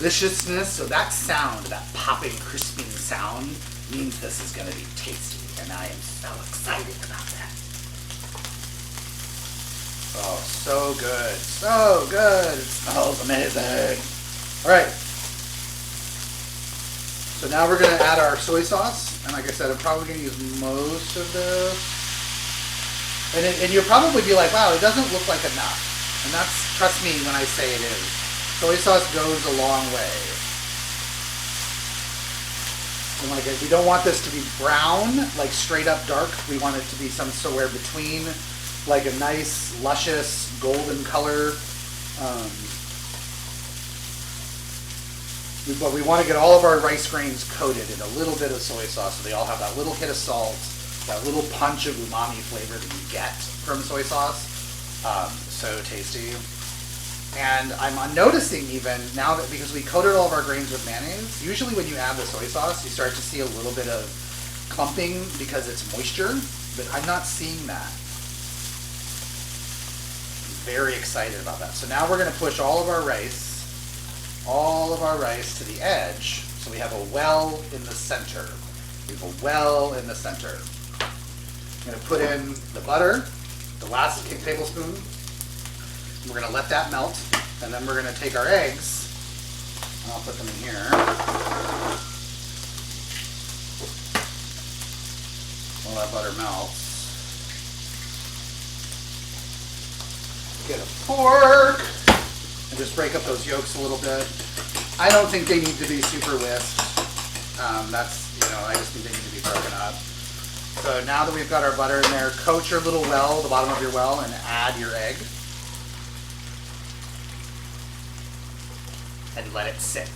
deliciousness. So that sound, that popping, crisping sound, means this is going to be tasty. And I am so excited about that. Oh, so good. So good. It smells amazing. All right. So now we're going to add our soy sauce. And like I said, I'm probably going to use most of this. And you'll probably be like, wow, it doesn't look like enough. And that's, trust me when I say it is. Soy sauce goes a long way. And like, we don't want this to be brown, like straight up dark. We want it to be somewhere between, like a nice, luscious, golden color. But we want to get all of our rice grains coated in a little bit of soy sauce so they all have that little hit of salt, that little punch of umami flavor that you get from soy sauce. So tasty. And I'm noticing even now that because we coated all of our grains with mayonnaise, usually when you add the soy sauce, you start to see a little bit of clumping because it's moisture, but I'm not seeing that. I'm very excited about that. So now we're going to push all of our rice to the edge, so we have a well in the center. We have a well in the center. I'm going to put in the butter, the last tablespoon. We're going to let that melt, and then we're going to take our eggs, and I'll put them in here. While that butter melts. Get a fork, and just break up those yolks a little bit. I don't think they need to be super whisked. I just think they need to be broken up. So now that we've got our butter in there, coat your little well, the bottom of your well, and add your egg. And let it sit.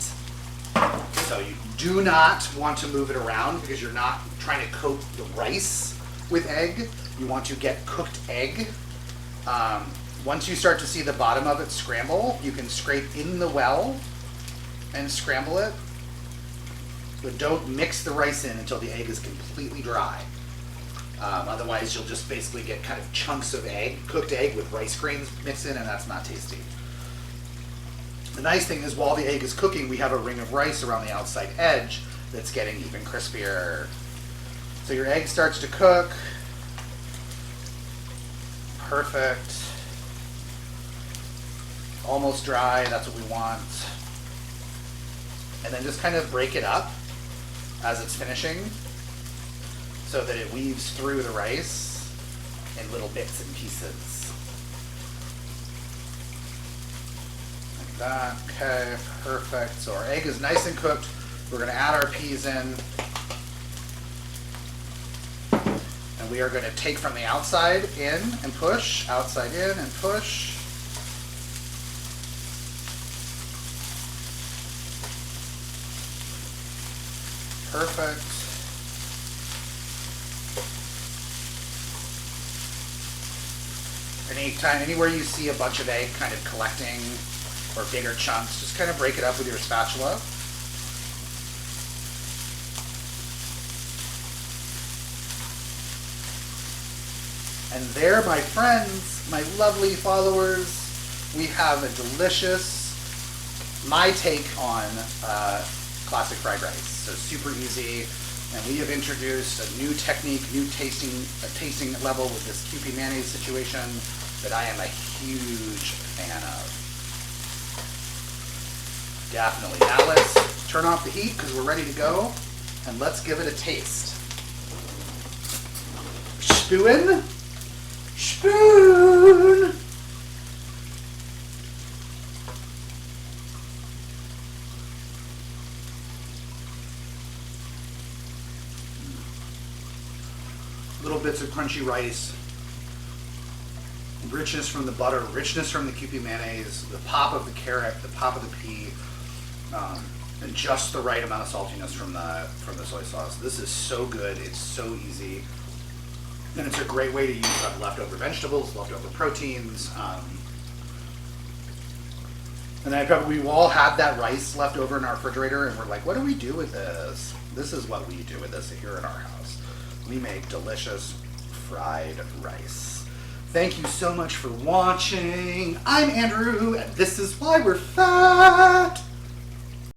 So you do not want to move it around because you're not trying to coat the rice with egg. You want to get cooked egg. Once you start to see the bottom of it scramble, you can scrape in the well and scramble it. But don't mix the rice in until the egg is completely dry. Otherwise, you'll just basically get kind of chunks of egg, cooked egg with rice grains mixed in, and that's not tasty. The nice thing is while the egg is cooking, we have a ring of rice around the outside edge that's getting even crispier. So your egg starts to cook. Perfect. Almost dry, that's what we want. And then just kind of break it up as it's finishing so that it weaves through the rice in little bits and pieces. That. Okay, perfect. So our egg is nice and cooked. We're going to add our peas in. And we are going to take from the outside in and push, outside in and push. Perfect. Anywhere you see a bunch of egg kind of collecting or bigger chunks, just kind of break it up with your spatula. And there, my friends, my lovely followers, we have a delicious, my take on classic fried rice. So super easy, and we have introduced a new technique, new tasting level with this Kewpie mayonnaise situation that I am a huge fan of. Definitely. Now let's turn off the heat because we're ready to go, and let's give it a taste. Spoon. Spoon. Little bits of crunchy rice, richness from the butter, richness from the Kewpie mayonnaise, the pop of the carrot, the pop of the pea, and just the right amount of saltiness from the soy sauce. This is so good. It's so easy, and it's a great way to use up leftover vegetables, leftover proteins. And we've all had that rice left over in our refrigerator, and we're like, what do we do with this? This is what we do with this here in our house. We make delicious fried rice. Thank you so much for watching. I'm Andrew, and this is why we're fat.